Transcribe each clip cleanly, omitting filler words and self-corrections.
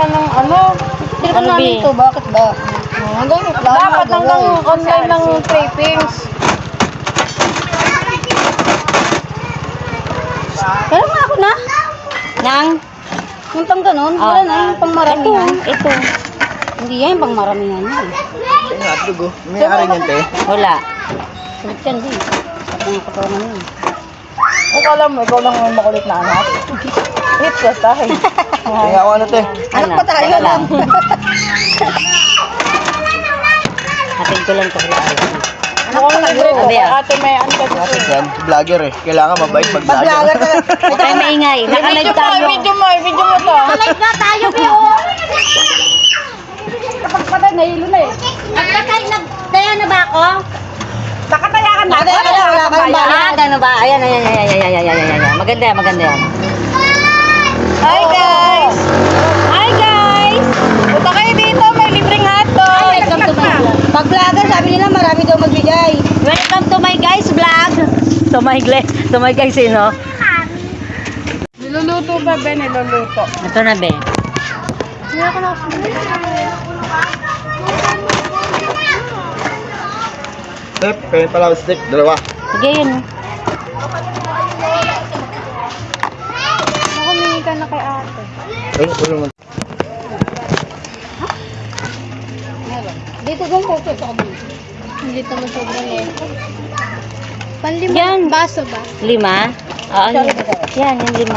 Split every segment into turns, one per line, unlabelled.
ka ng ano.
Hindi ka namin ito, bakit ba? Hanggang
Dapat hanggang online ng tapings.
Kaya nga ako na. Nang? Yung pang ganon, wala na yung pang maramihan.
Ito.
Hindi yan, pang maramihan yan.
Ano, atlog oh. May ari niyan, te.
Wala.
Sulit yan, di. At mga katawan yun.
Akala mo, ikaw lang ang makulit na anak. Hit ka tayo.
Kaya ako ano, te.
Anak pa tayo
Wala
lang.
Hatid ko lang ito.
Mukhang libre ko.
Sabi, ah.
Ate may ano ka
Bakit
dito.
yan? Vlogger eh. Kailangan mabait mag-vlogger.
Pag-vlogger ka lang.
Huwag kayo maingay. Nakalive
Video mo,
tayo.
video mo, video mo to.
Live na tayo, Pio. Kapag pala, nahilo na eh. Nagkaya na ba ako?
Nakataya ka na.
Nakataya ka na, wala ka ng bayad.
Ah, gano'n ba? Ayan. Maganda yan.
Hi guys! Hi guys! Punta kayo dito, may libreng hotdog.
Welcome to my vlog.
Pag vlogger, sabi nila marami daw magbigay.
Welcome to my guys vlog. To my guys, no?
Niluluto ba, Ben? Niluluto.
Ito na, be.
Step, kaya pala stick. Dalawa.
Sige, yun.
Humingi ka na kay ate.
Ay, ulo mo.
Dito doon ko ito.
Hindi naman sobrang lento.
Yan.
Baso ba?
5? Oo, yan, yung 5.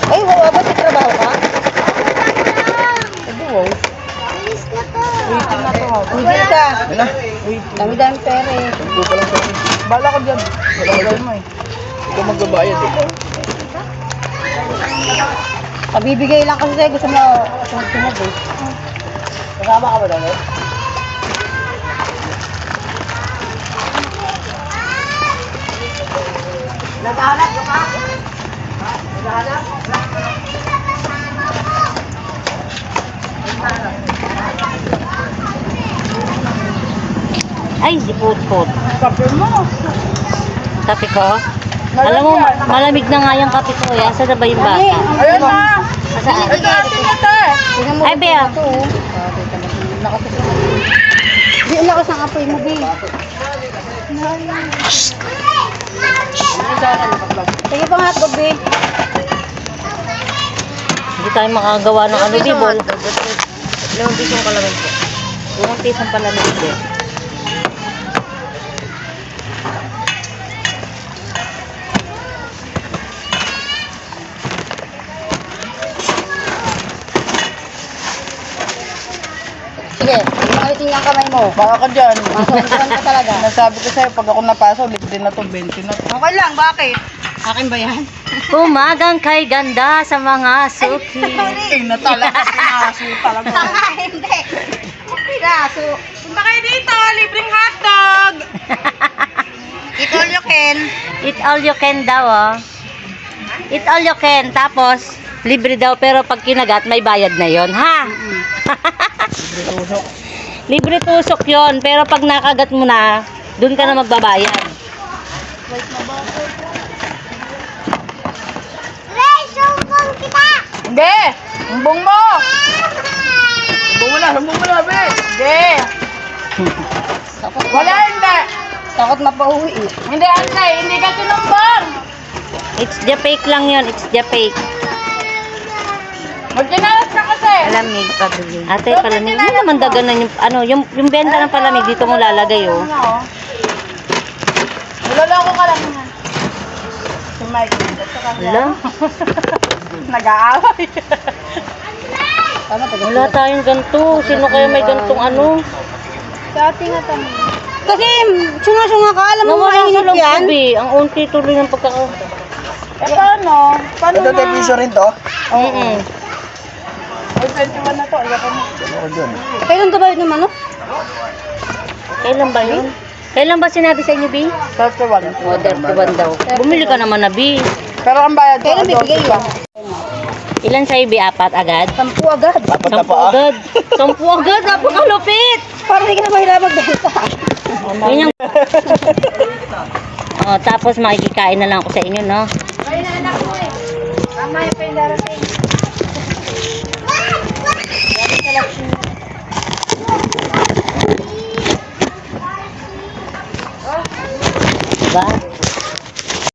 Ay, wala ba sa trabaho ka?
Wow.
Waiting na to.
Hindi ka.
Yan na.
Dami-dami pera eh.
Ito pa lang sa akin.
Bala ko dyan. Bala mo eh.
Ikaw magbabayad eh.
Pabibigay lang kasi sa'yo. Gusto mo sunod eh.
Kasama ka ba doon eh?
Naghahanap ka?
Ay, sipot-pot.
Kape mo.
Kape ko? Alam mo, malamig na nga yung kape ko. Asa na ba yung bata?
Ayun na.
Saan?
Ito atin na to eh.
Tingnan mo.
Ay, Bea.
Ito oh. Hindi, ang lakas ng apoy mo, Bea. Sige pa nga, Bea.
Hindi tayo makagawa ng ano, bibol. 5 pisong palamig po. 2 pisong palamig po.
Sige, malitin yung kamay mo.
Baka ka dyan.
Masonturan ka talaga.
Nasabi ko sa'yo, pag ako napasok, libre na to, 20 na to. Okay lang, bakit?
Akin ba yan?
Umagang kay ganda sa mga suki.
Ay, natala ka pinaso talaga.
Hindi. Piraso.
Punta kayo dito, libreng hotdog.
Eat all you can.
Eat all you can daw, oh. Eat all you can. Tapos, libre daw, pero pag kinagat, may bayad na yon, ha? Libre tusok yon, pero pag nakagat mo na, dun ka na magbabayad.
Hindi! Umbong mo! Umbong mo na, be! Hindi! Wala, hindi!
Takot mapauwi eh.
Hindi, antay! Hindi ka sinumbong!
It's the fake lang yon, it's the fake.
Magkinalas ka kasi!
Palamig, pabili. Ate, palamig. Hindi naman daganan yung, ano, yung benta ng palamig, dito mo lalagay, oh.
Niloloko ka lang. Si Mike.
Wala.
Nag-aaway.
Tama, taga.
Wala tayong ganito. Sino kaya may gantong ano?
Sa ating nga tanong.
Kasi, sunga-sunga ka. Alam mo,
Nawala sa
mainit
loob
yan.
ko, be. Ang unti tuloy ng pagkaka...
Eh, paano? Paano
Ito, te, piso rin to.
Mm-mm.
Ay, 21 na to. Ayaw ko na.
Ako dyan.
Kailan ka bayad ng manok?
Kailan ba yun? Kailan ba sinabi sa inyo, B?
31.
O, 31 daw. Bumili ka naman na, B.
Pero ang bayad ko,
Kailan bibigay yun?
Ilan sa'yo, B? 4 agad?
10 agad.
Dapat na
10
pa ah.
agad. 10 agad. Napakalupit.
Parang hindi ka na mahirap magbenta.
Yun yung... O, tapos makikikain na lang ako sa inyo, no?
yung darating.
Diba?